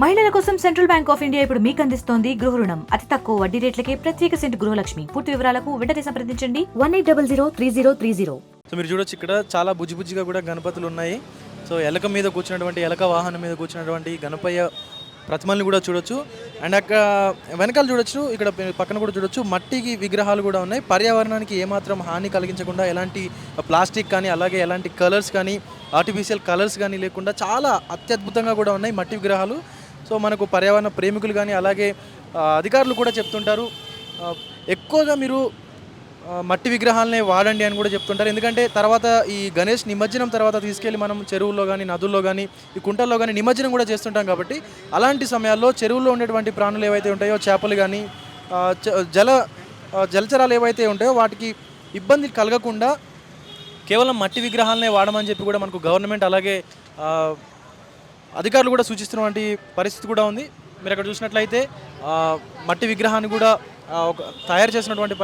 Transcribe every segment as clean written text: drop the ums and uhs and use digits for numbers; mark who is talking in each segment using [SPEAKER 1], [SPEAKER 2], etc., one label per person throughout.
[SPEAKER 1] మహిళల కోసం central bank of India ఇప్పుడు మీకు అందిస్తోంది గృహ రుణం. అతి తక్కువ వడ్డీ రేట్లకే ప్రత్యేక సెంటు గృహలక్ష్మి. పూర్తి వివరాలకు వెంటనే సంప్రదించండి 18003030.
[SPEAKER 2] సో మీరు చూడొచ్చు ఇక్కడ చాలా బుజ్జిగా కూడా గణపతులు ఉన్నాయి. సో ఎలక మీద కూర్చున్నటువంటి ఎలక వాహనం మీద కూర్చున్నటువంటి గణపయ్య ప్రతిమల్ని కూడా చూడొచ్చు. అండ్ అక్కడ వెనకాల చూడొచ్చు, ఇక్కడ పక్కన కూడా చూడొచ్చు మట్టికి విగ్రహాలు కూడా ఉన్నాయి. పర్యావరణానికి ఏమాత్రం హాని కలిగించకుండా ఎలాంటి ప్లాస్టిక్ కానీ అలాగే ఎలాంటి కలర్స్ కానీ ఆర్టిఫిషియల్ కలర్స్ కానీ లేకుండా చాలా అత్యద్భుతంగా కూడా ఉన్నాయి మట్టి విగ్రహాలు. సో మనకు పర్యావరణ ప్రేమికులు కానీ అలాగే అధికారులు కూడా చెప్తుంటారు ఎక్కువగా మీరు మట్టి విగ్రహాలనే వాడండి అని కూడా చెప్తుంటారు. ఎందుకంటే తర్వాత ఈ గణేష్ నిమజ్జనం తర్వాత తీసుకెళ్ళి మనం చెరువుల్లో కానీ నదుల్లో కానీ ఈ కుంటల్లో కానీ నిమజ్జనం కూడా చేస్తుంటాం. కాబట్టి అలాంటి సమయాల్లో చెరువుల్లో ఉండేటువంటి ప్రాణులు ఏవైతే ఉంటాయో చేపలు కానీ జలచరాలు ఏవైతే ఉంటాయో వాటికి ఇబ్బంది కలగకుండా కేవలం మట్టి విగ్రహాలనే వాడమని చెప్పి కూడా మనకు గవర్నమెంట్ అలాగే అధికారులు కూడా సూచిస్తున్నటువంటి పరిస్థితి కూడా ఉంది. మీరు అక్కడ చూసినట్లయితే మట్టి విగ్రహాన్ని కూడా ఒక తయారు చేసినటువంటి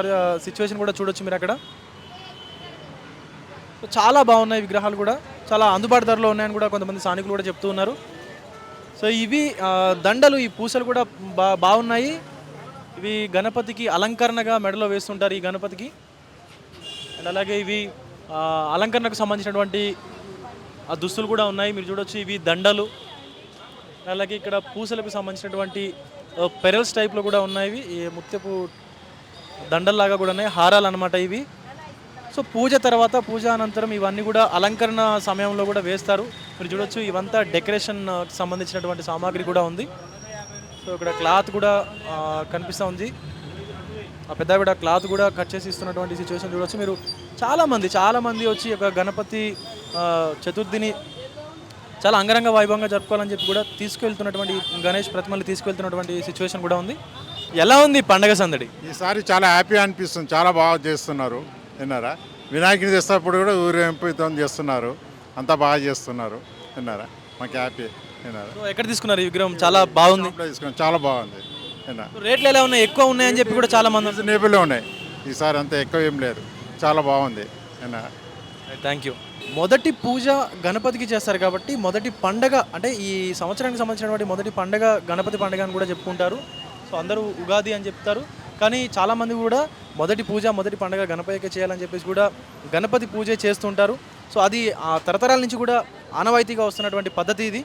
[SPEAKER 2] సిచ్యువేషన్ కూడా చూడొచ్చు మీరు అక్కడ. చాలా బాగున్నాయి విగ్రహాలు కూడా, చాలా అందుబాటు ధరలో ఉన్నాయని కూడా కొంతమంది స్థానికులు కూడా చెప్తూ ఉన్నారు. సో ఇవి దండలు, ఈ పూసలు కూడా బాగున్నాయి. ఇవి గణపతికి అలంకరణగా మెడలో వేస్తుంటారు ఈ గణపతికి. అండ్ అలాగే ఇవి అలంకరణకు సంబంధించినటువంటి ఆ దుస్తులు కూడా ఉన్నాయి మీరు చూడొచ్చు. ఇవి దండలు, అలాగే ఇక్కడ పూసలకు సంబంధించినటువంటి పెరల్స్ టైప్లో కూడా ఉన్నాయి. ఈ ముత్యపు దండల్లాగా కూడా ఉన్నాయి, హారాలు అనమాట ఇవి. సో పూజ తర్వాత పూజ అనంతరం ఇవన్నీ కూడా అలంకరణ సమయంలో కూడా వేస్తారు. మీరు చూడొచ్చు ఇవంతా డెకరేషన్ సంబంధించినటువంటి సామాగ్రి కూడా ఉంది. సో ఇక్కడ క్లాత్ కూడా కనిపిస్తూ ఉంది. ఆ పెద్ద కూడా క్లాత్ కూడా కట్ చేసి ఇస్తున్నటువంటి సిచ్యువేషన్ చూడొచ్చు మీరు. చాలామంది వచ్చి ఒక గణపతి చతుర్థిని చాలా అంగరంగ వైభవంగా జరుపుకోవాలని చెప్పి కూడా తీసుకెళ్తున్నటువంటి గణేష్ ప్రతిమలు తీసుకెళ్తున్నటువంటి సిచ్యువేషన్ కూడా ఉంది. ఎలా ఉంది పండగ సందడి?
[SPEAKER 3] ఈసారి చాలా హ్యాపీ అనిపిస్తుంది, చాలా బాగా చేస్తున్నారు. విన్నారా, వినాయకుని చేసేటప్పుడు కూడా ఊరేంపుతో చేస్తున్నారు, అంతా బాగా చేస్తున్నారు. విన్నారా, మాకు హ్యాపీ. విన్నారా,
[SPEAKER 2] ఎక్కడ తీసుకున్నారు ఈ విగ్రహం? చాలా బాగుంది,
[SPEAKER 3] తీసుకున్నాం, చాలా బాగుంది.
[SPEAKER 2] రేట్లు ఎలా ఉన్నాయి? ఎక్కువ ఉన్నాయని చెప్పి కూడా చాలా మంది
[SPEAKER 3] రీజనబుల్గా ఉన్నాయి. ఈసారి అంతా ఎక్కువ ఏం లేదు, చాలా బాగుంది.
[SPEAKER 2] Thank you. మొదటి పూజ గణపతికి చేస్తారు కాబట్టి మొదటి పండగ అంటే ఈ సంవత్సరానికి సంబంధించినటువంటి మొదటి పండగ గణపతి పండగ అని కూడా చెప్పుకుంటారు. సో అందరూ ఉగాది అని చెప్తారు, కానీ చాలామంది కూడా మొదటి పూజ మొదటి పండగ గణపతికి చేయాలని చెప్పేసి కూడా గణపతి పూజ చేస్తుంటారు. సో అది ఆ తరతరాల నుంచి కూడా ఆనవాయితీగా వస్తున్నటువంటి పద్ధతి ఇది.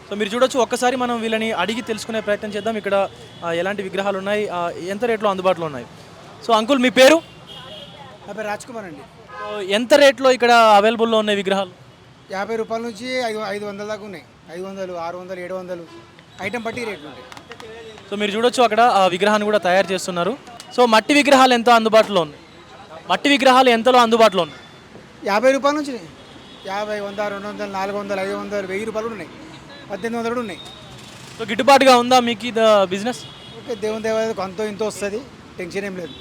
[SPEAKER 2] సో మీరు చూడొచ్చు, ఒక్కసారి మనం వీళ్ళని అడిగి తెలుసుకునే ప్రయత్నం చేద్దాం. ఇక్కడ ఎలాంటి విగ్రహాలు ఉన్నాయి, ఎంత రేట్లో అందుబాటులో ఉన్నాయి. సో అంకుల్ మీ పేరు?
[SPEAKER 4] నా పేరు రాజ్ కుమార్ అండి.
[SPEAKER 2] ఎంత రేట్లో ఇక్కడ అవైలబుల్లో ఉన్నాయి విగ్రహాలు?
[SPEAKER 4] 50 రూపాయల నుంచి 500 దాకా ఉన్నాయి. 500, 600, 700 ఐటెం బట్టి రేట్లు ఉంటాయి.
[SPEAKER 2] సో మీరు చూడొచ్చు అక్కడ ఆ విగ్రహాన్ని కూడా తయారు చేస్తున్నారు. సో మట్టి విగ్రహాలు ఎంత అందుబాటులో ఉన్నాయి? మట్టి విగ్రహాలు ఎంతలో అందుబాటులో ఉన్నాయి?
[SPEAKER 4] 50 రూపాయల నుంచి 50, 100, 200, 400, 500, 1000 రూపాయలు కూడా ఉన్నాయి. 1800 కూడా ఉన్నాయి.
[SPEAKER 2] సో గిట్టుబాటుగా ఉందా మీకు ఇది బిజినెస్?
[SPEAKER 4] ఓకే, దేవుని దేవాలయం కొంత ఇంత వస్తుంది, టెన్షన్ ఏం లేదు.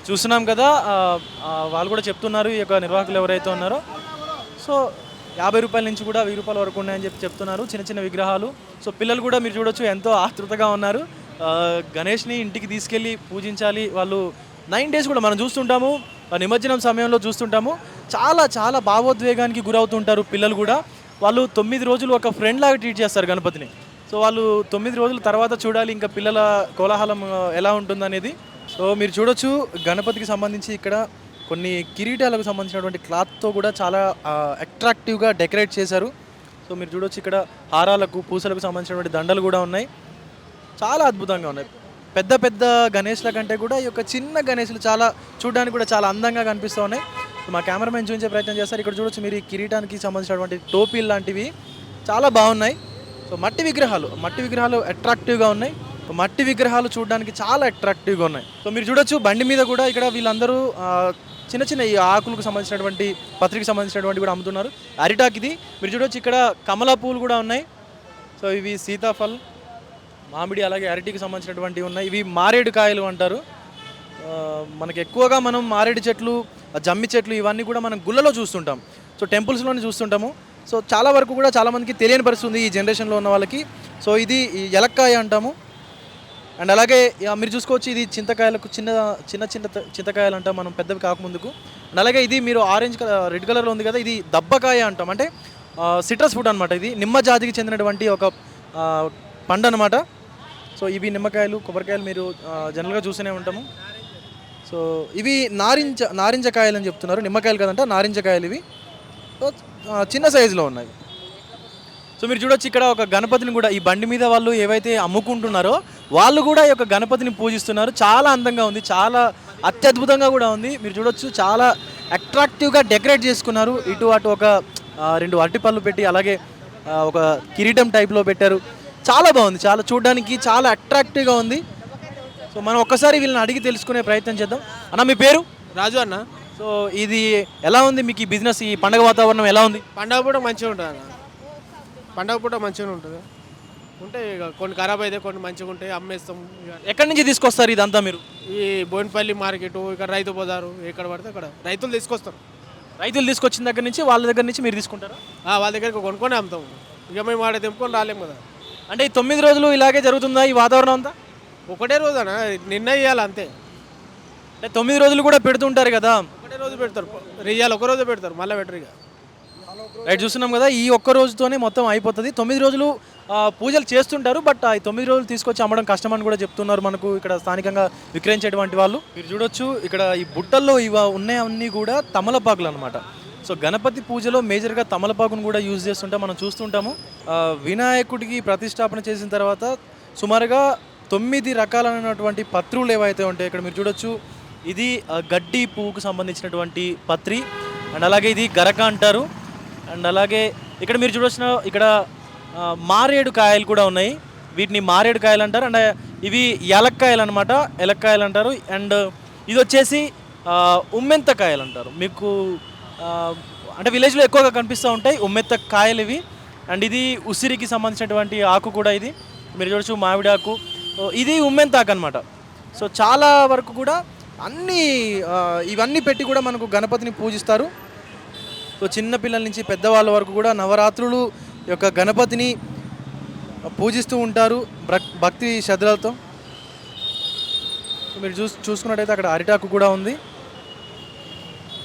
[SPEAKER 2] చూస్తున్నాం కదా, వాళ్ళు కూడా చెప్తున్నారు ఈ యొక్క నిర్వాహకులు ఎవరైతే ఉన్నారో. సో 50 రూపాయల నుంచి కూడా 1000 రూపాయల వరకు ఉన్నాయని చెప్తున్నారు చిన్న విగ్రహాలు. సో పిల్లలు కూడా మీరు చూడొచ్చు ఎంతో ఆతృతగా ఉన్నారు. గణేష్ని ఇంటికి తీసుకెళ్ళి పూజించాలి. వాళ్ళు 9 days కూడా మనం చూస్తుంటాము, నిమజ్జనం సమయంలో చూస్తుంటాము, చాలా భావోద్వేగానికి గురవుతుంటారు పిల్లలు కూడా. వాళ్ళు 9 రోజులు ఒక ఫ్రెండ్ లాగా ట్రీట్ చేస్తారు గణపతిని. సో వాళ్ళు 9 రోజుల తర్వాత చూడాలి ఇంకా పిల్లల కోలాహలం ఎలా ఉంటుందనేది. సో మీరు చూడొచ్చు గణపతికి సంబంధించి ఇక్కడ కొన్ని కిరీటాలకు సంబంధించినటువంటి క్లాత్తో కూడా చాలా అట్రాక్టివ్గా డెకరేట్ చేశారు. సో మీరు చూడొచ్చు ఇక్కడ హారాలకు పూసలకు సంబంధించినటువంటి దండలు కూడా ఉన్నాయి, చాలా అద్భుతంగా ఉన్నాయి. పెద్ద గణేష్ల కంటే కూడా ఈ యొక్క చిన్న గణేష్లు చాలా చూడడానికి కూడా చాలా అందంగా కనిపిస్తూ ఉన్నాయి. మా కెమెరామెన్ చూపించే ప్రయత్నం చేస్తారు. ఇక్కడ చూడొచ్చు మీరు ఈ కిరీటానికి సంబంధించినటువంటి టోపీలు లాంటివి చాలా బాగున్నాయి. సో మట్టి విగ్రహాలు అట్రాక్టివ్గా ఉన్నాయి. మట్టి విగ్రహాలు చూడడానికి చాలా అట్రాక్టివ్గా ఉన్నాయి. సో మీరు చూడొచ్చు బండి మీద కూడా ఇక్కడ వీళ్ళందరూ చిన్న ఈ ఆకులకు సంబంధించినటువంటి పత్రికి సంబంధించినటువంటి కూడా అమ్ముతున్నారు. అరిటాక్ ఇది మీరు చూడొచ్చు. ఇక్కడ కమలా పూలు కూడా ఉన్నాయి. సో ఇవి సీతాఫల్, మామిడి అలాగే అరటికి సంబంధించినటువంటివి ఉన్నాయి. ఇవి మారేడు కాయలు అంటారు. మనకి ఎక్కువగా మనం మారేడు చెట్లు, జమ్మి చెట్లు ఇవన్నీ కూడా మనం గుళ్ళలో చూస్తుంటాం, సో టెంపుల్స్లోనే చూస్తుంటాము. సో చాలా వరకు కూడా చాలామందికి తెలియని పరిస్థితి ఉంది ఈ జనరేషన్లో ఉన్న వాళ్ళకి. సో ఇది ఎలక్కాయ అంటాము. అండ్ అలాగే మీరు చూసుకోవచ్చు ఇది చింతకాయలకు చిన్న చింతకాయలు అంటాం మనం పెద్దవి కాకముందుకు. అండ్ అలాగే ఇది మీరు ఆరెంజ్ రెడ్ కలర్లో ఉంది కదా, ఇది దబ్బకాయ అంటాం. అంటే సిట్రస్ ఫ్రూట్ అనమాట. ఇది నిమ్మ జాతికి చెందినటువంటి ఒక పండు అనమాట. సో ఇవి నిమ్మకాయలు, కొబ్బరికాయలు మీరు జనరల్గా చూస్తూనే ఉంటాము. సో ఇవి నారింజకాయలు అని చెప్తున్నారు, నిమ్మకాయలు కదంట, నారింజకాయలు ఇవి. సో చిన్న సైజులో ఉన్నాయి. సో మీరు చూడొచ్చు ఇక్కడ ఒక గణపతిని కూడా ఈ బండి మీద వాళ్ళు ఏవైతే అమ్ముకుంటున్నారో వాళ్ళు కూడా ఈ యొక్క గణపతిని పూజిస్తున్నారు. చాలా అందంగా ఉంది, చాలా అత్యద్భుతంగా కూడా ఉంది. మీరు చూడొచ్చు చాలా అట్రాక్టివ్గా డెకరేట్ చేసుకున్నారు. ఇటు అటు ఒక 2 అరటిపళ్ళు పెట్టి అలాగే ఒక కిరీటం టైప్లో పెట్టారు. చాలా బాగుంది, చాలా చూడడానికి చాలా అట్రాక్టివ్గా ఉంది. సో మనం ఒక్కసారి వీళ్ళని అడిగి తెలుసుకునే ప్రయత్నం చేద్దాం. అన్న మీ పేరు?
[SPEAKER 5] రాజు అన్న.
[SPEAKER 2] సో ఇది ఎలా ఉంది మీకు ఈ బిజినెస్, ఈ పండగ వాతావరణం ఎలా ఉంది?
[SPEAKER 5] పండగ పూట మంచిగా ఉంటుంది అన్న, పండగ పూట మంచిగా ఉంటుంది. ఉంటాయి ఇక కొన్ని ఖరాబ్ అయితే కొన్ని మంచిగా ఉంటాయి, అమ్మేస్తాం. ఇక
[SPEAKER 2] ఎక్కడి నుంచి తీసుకొస్తారు ఇదంతా మీరు?
[SPEAKER 5] ఈ బోయినపల్లి మార్కెట్, ఇక్కడ రైతు బజారు, ఎక్కడ పడితే అక్కడ రైతులు తీసుకొస్తారు.
[SPEAKER 2] రైతులు తీసుకొచ్చిన దగ్గర నుంచి వాళ్ళ దగ్గర నుంచి మీరు తీసుకుంటారా?
[SPEAKER 5] వాళ్ళ దగ్గరికి కొనుక్కొని అమ్ముతాం. ఇక మేము వాడే తెంపుకొని రాలేము కదా.
[SPEAKER 2] అంటే ఈ 9 రోజులు ఇలాగే జరుగుతుందా ఈ వాతావరణం అంతా?
[SPEAKER 5] ఒకటే రోజు అన్న, నిన్న ఇవ్వాలి అంతే.
[SPEAKER 2] అంటే 9 రోజులు కూడా పెడుతుంటారు కదా?
[SPEAKER 5] ఒకటే రోజు పెడతారు, రియాలు ఒక రోజు పెడతారు, మళ్ళీ పెట్టరు ఇక.
[SPEAKER 2] రైట్, చూస్తున్నాం కదా, ఈ ఒక్క రోజుతోనే మొత్తం అయిపోతుంది. 9 రోజులు పూజలు చేస్తుంటారు, బట్ ఈ 9 రోజులు తీసుకొచ్చి అమ్మడం కష్టం అని కూడా చెప్తున్నారు మనకు ఇక్కడ స్థానికంగా విక్రయించేటువంటి వాళ్ళు. మీరు చూడొచ్చు ఇక్కడ ఈ బుట్టల్లో ఉన్నాయన్నీ కూడా తమలపాకులు అనమాట. సో గణపతి పూజలో మేజర్గా తమలపాకును కూడా యూజ్ చేస్తుంటే మనం చూస్తుంటాము. వినాయకుడికి ప్రతిష్టాపన చేసిన తర్వాత సుమారుగా 9 రకాలైనటువంటి పత్రులు ఏవైతే ఉంటాయి ఇక్కడ మీరు చూడొచ్చు. ఇది గడ్డి పువ్వుకు సంబంధించినటువంటి పత్రి, అండ్ అలాగే ఇది గరక అంటారు. అండ్ అలాగే ఇక్కడ మీరు చూడొచ్చిన ఇక్కడ మారేడు కాయలు కూడా ఉన్నాయి, వీటిని మారేడు కాయలు అంటారు. అండ్ ఇవి ఎలక్కాయలు అనమాట, ఎలక్కాయలు అంటారు. అండ్ ఇది వచ్చేసి ఉమ్మెంత కాయలు అంటారు. మీకు అంటే విలేజ్లో ఎక్కువగా కనిపిస్తూ ఉంటాయి ఉమ్మెత్త కాయలు ఇవి. అండ్ ఇది ఉసిరికి సంబంధించినటువంటి ఆకు కూడా ఇది మీరు చూడొచ్చు, మామిడి ఆకు. ఇది ఉమ్మెంత ఆకు అనమాట. సో చాలా వరకు కూడా ఇవన్నీ పెట్టి కూడా మనకు గణపతిని పూజిస్తారు. సో చిన్నపిల్లల నుంచి పెద్దవాళ్ళ వరకు కూడా నవరాత్రులు యొక్క గణపతిని పూజిస్తూ ఉంటారు భక్తి శ్రద్ధలతో. మీరు చూసుకున్నట్టయితే అక్కడ అరిటాకు కూడా ఉంది.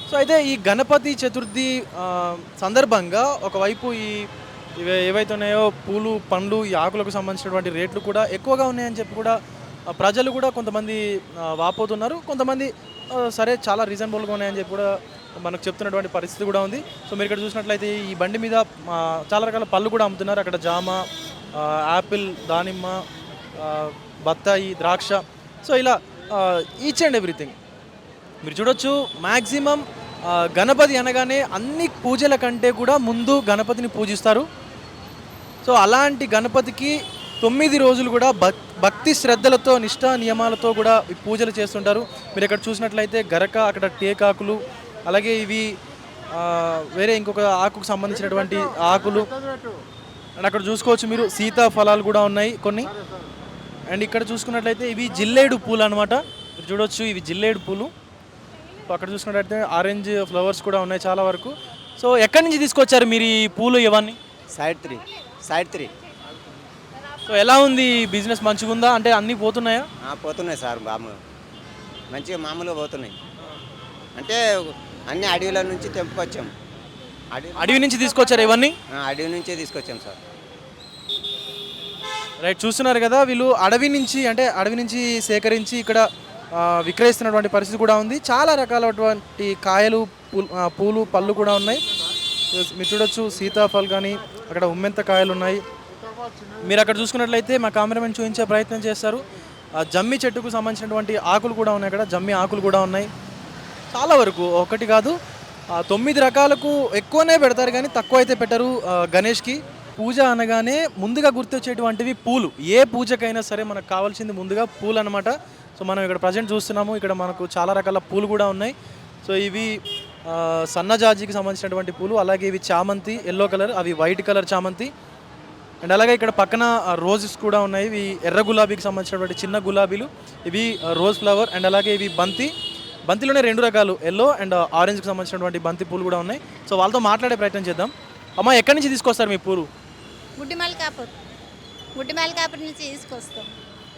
[SPEAKER 2] సో అయితే ఈ గణపతి చతుర్థి సందర్భంగా ఒకవైపు ఏవైతే ఉన్నాయో పూలు, పండ్లు, ఈ ఆకులకు సంబంధించినటువంటి రేట్లు కూడా ఎక్కువగా ఉన్నాయని చెప్పి కూడా ప్రజలు కూడా కొంతమంది వాపోతున్నారు. కొంతమంది సరే చాలా రీజనబుల్గా ఉన్నాయని చెప్పి కూడా మనకు చెప్తున్నటువంటి పరిస్థితి కూడా ఉంది. సో మీరు ఇక్కడ చూసినట్లయితే ఈ బండి మీద చాలా రకాల పళ్ళు కూడా అమ్ముతున్నారు. అక్కడ జామ, యాపిల్, దానిమ్మ, బత్తాయి, ద్రాక్ష, సో ఇలా ఈచ్ అండ్ ఎవ్రీథింగ్ మీరు చూడొచ్చు. మ్యాక్సిమం గణపతి అనగానే అన్ని పూజల కంటే కూడా ముందు గణపతిని పూజిస్తారు. సో అలాంటి గణపతికి 9 రోజులు కూడా భక్తి శ్రద్ధలతో, నిష్ఠా నియమాలతో కూడా ఈ పూజలు చేస్తుంటారు. మీరు ఇక్కడ చూసినట్లయితే గరక, అక్కడ టేకాకులు, అలాగే ఇవి వేరే ఇంకొక ఆకుకు సంబంధించినటువంటి ఆకులు. అండ్ అక్కడ చూసుకోవచ్చు మీరు సీతాఫలాలు కూడా ఉన్నాయి కొన్ని. అండ్ ఇక్కడ చూసుకున్నట్లయితే ఇవి జిల్లేడు పూలు అనమాట. మీరు చూడొచ్చు ఇవి జిల్లేడు పూలు. అక్కడ చూసుకున్నట్లయితే ఆరెంజ్ ఫ్లవర్స్ కూడా ఉన్నాయి చాలా వరకు. సో ఎక్కడి నుంచి తీసుకొచ్చారు మీరు ఈ పూలు ఇవన్నీ?
[SPEAKER 6] Side three.
[SPEAKER 2] సో ఎలా ఉంది బిజినెస్, మంచిగా ఉందా? అంటే అన్నీ పోతున్నాయా?
[SPEAKER 6] పోతున్నాయి సార్, మంచిగా మామూలుగా పోతున్నాయి. అంటే అన్ని అడవిల నుంచి తెంపుకొచ్చాం.
[SPEAKER 2] అడవి నుంచి తీసుకొచ్చారు ఇవన్నీ?
[SPEAKER 6] అడవి నుంచే తీసుకొచ్చాం సార్.
[SPEAKER 2] రైట్, చూస్తున్నారు కదా, వీళ్ళు అడవి నుంచి సేకరించి ఇక్కడ విక్రయిస్తున్నటువంటి పరిస్థితి కూడా ఉంది. చాలా రకాలైనటువంటి కాయలు, పూలు, పళ్ళు కూడా ఉన్నాయి. మీరు చూడొచ్చు సీతాఫల్ కానీ, అక్కడ ఉమ్మెంత కాయలు ఉన్నాయి. మీరు అక్కడ చూసుకున్నట్లయితే మా కెమెరామెన్ చూపించే ప్రయత్నం చేస్తారు. జమ్మి చెట్టుకు సంబంధించినటువంటి ఆకులు కూడా ఉన్నాయి, అక్కడ జమ్మి ఆకులు కూడా ఉన్నాయి. చాలా వరకు ఒకటి కాదు 9 రకాలకు ఎక్కువనే పెడతారు కానీ తక్కువ అయితే పెట్టరు. గణేష్కి పూజ అనగానే ముందుగా గుర్తొచ్చేటువంటివి పూలు. ఏ పూజకైనా సరే మనకు కావాల్సింది ముందుగా పూలు అనమాట. సో మనం ఇక్కడ ప్రజెంట్ చూస్తున్నాము, ఇక్కడ మనకు చాలా రకాల పూలు కూడా ఉన్నాయి. సో ఇవి సన్నజాజికి సంబంధించినటువంటి పూలు, అలాగే ఇవి చామంతి ఎల్లో కలర్, అవి వైట్ కలర్ చామంతి. అండ్ అలాగే ఇక్కడ పక్కన రోజెస్ కూడా ఉన్నాయి. ఇవి ఎర్ర గులాబీకి సంబంధించినటువంటి చిన్న గులాబీలు, ఇవి రోజ్ ఫ్లవర్. అండ్ అలాగే ఇవి బంతిలోనే 2 రకాలు, ఎల్లో అండ్ ఆరెంజ్కి సంబంధించినటువంటి బంతి పూలు కూడా ఉన్నాయి. సో వాళ్ళతో మాట్లాడే ప్రయత్నం చేద్దాం. అమ్మ, ఎక్కడి నుంచి తీసుకొస్తారు మీ పూలు?
[SPEAKER 7] గుడ్డిమల్కాపూర్ నుంచి తీసుకొస్తాం.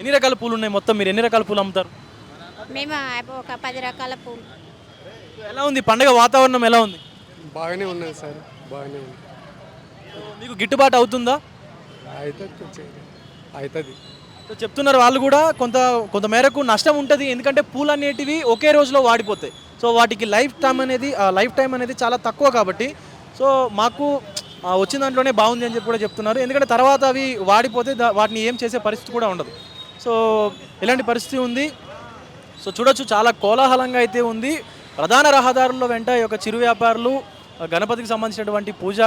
[SPEAKER 2] ఎన్ని రకాల పూలు ఉన్నాయి మొత్తం? మీరు ఎన్ని రకాల పూలు అమ్ముతారు?
[SPEAKER 7] మేము ఒక 10 రకాల పూలు.
[SPEAKER 2] ఎలా ఉంది పండగ వాతావరణం, ఎలా ఉంది?
[SPEAKER 8] బాగానే ఉన్నది సార్, బాగానే ఉంది.
[SPEAKER 2] మీకు గిట్టుబాటు అవుతుందా?
[SPEAKER 8] అవుతుంది.
[SPEAKER 2] సో చెప్తున్నారు వాళ్ళు కూడా కొంత మేరకు నష్టం ఉంటుంది, ఎందుకంటే పూలు అనేటివి ఒకే రోజులో వాడిపోతాయి. సో వాటికి లైఫ్ టైం అనేది చాలా తక్కువ కాబట్టి సో మాకు వచ్చిన దాంట్లోనే బాగుంది అని చెప్పి కూడా చెప్తున్నారు. ఎందుకంటే తర్వాత అవి వాడిపోతే వాటిని ఏం చేసే పరిస్థితి కూడా ఉండదు. సో ఇలాంటి పరిస్థితి ఉంది. సో చూడొచ్చు చాలా కోలాహలంగా అయితే ఉంది. ప్రధాన రహదారుల్లో వెంట ఈ యొక్క చిరు వ్యాపారులు గణపతికి సంబంధించినటువంటి పూజా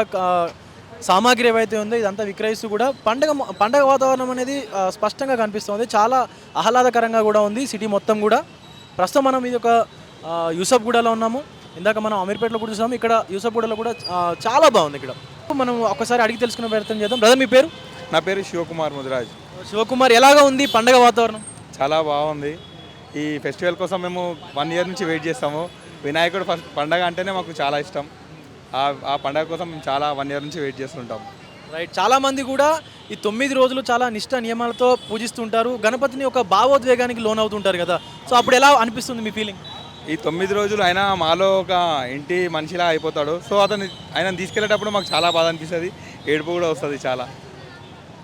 [SPEAKER 2] సామాగ్రి ఏవైతే ఉందో ఇదంతా విక్రయిస్తూ కూడా పండగ వాతావరణం అనేది స్పష్టంగా కనిపిస్తుంది. చాలా ఆహ్లాదకరంగా కూడా ఉంది సిటీ మొత్తం కూడా. ప్రస్తుతం మనం ఇది ఒక యూసఫ్గూడలో ఉన్నాము. ఇందాక మనం అమీర్పేటలో కూడా చూసాము, ఇక్కడ యూసఫ్గూడలో కూడా చాలా బాగుంది. ఇక్కడ మనం ఒక్కసారి అడిగి తెలుసుకునే ప్రయత్నం చేద్దాం. బ్రదర్ మీ పేరు?
[SPEAKER 8] నా పేరు శివకుమార్ ముదిరాజ్.
[SPEAKER 2] శివకుమార్, ఎలాగా ఉంది పండగ వాతావరణం?
[SPEAKER 8] చాలా బాగుంది. ఈ ఫెస్టివల్ కోసం మేము 1 year నుంచి వెయిట్ చేస్తాము. వినాయకుడు ఫస్ట్ పండగ అంటేనే మాకు చాలా ఇష్టం. ఆ పండగ కోసం మేము చాలా 1 year నుంచి వెయిట్ చేస్తుంటాం.
[SPEAKER 2] రైట్, చాలామంది కూడా ఈ 9 రోజులు చాలా నిష్ఠ నియమాలతో పూజిస్తుంటారు. గణపతిని ఒక భావోద్వేగానికి లోనవుతుంటారు కదా. సో అప్పుడు ఎలా అనిపిస్తుంది మీ ఫీలింగ్?
[SPEAKER 8] ఈ 9 రోజులు ఆయన మాలో ఒక ఇంటి మనిషిలా అయిపోతాడు. సో ఆయన తీసుకెళ్ళేటప్పుడు మాకు చాలా బాధ అనిపిస్తుంది, ఏడుపు కూడా వస్తుంది చాలా.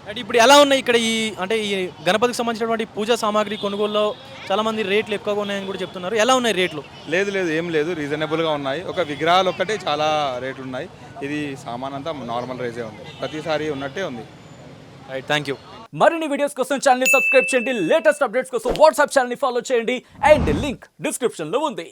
[SPEAKER 2] అంటే ఇప్పుడు ఎలా ఉన్నాయి ఇక్కడ ఈ గణపతికి సంబంధించినటువంటి పూజా సామాగ్రి కొనుగోలులో చాలామంది రేట్లు ఎక్కువగా ఉన్నాయని కూడా చెప్తున్నారు. ఎలా ఉన్నాయి రేట్లు?
[SPEAKER 8] లేదు ఏం లేదు, రీజనబుల్గా ఉన్నాయి. ఒక విగ్రహాలు ఒక్కటే చాలా రేట్లు ఉన్నాయి. ఇది సామాన్ అంతా నార్మల్ రేజే ఉంది, ప్రతిసారి ఉన్నట్టే ఉంది.
[SPEAKER 2] Right, thank you.
[SPEAKER 9] మరిన్ని వీడియోస్ కోసం ఛానల్ ని సబ్స్క్రైబ్ చేయండి. లేటెస్ట్ అప్డేట్స్ కోసం వాట్సాప్ ఛానల్ ని ఫాలో చేయండి. అండ్ లింక్ డిస్క్రిప్షన్ లో ఉంది.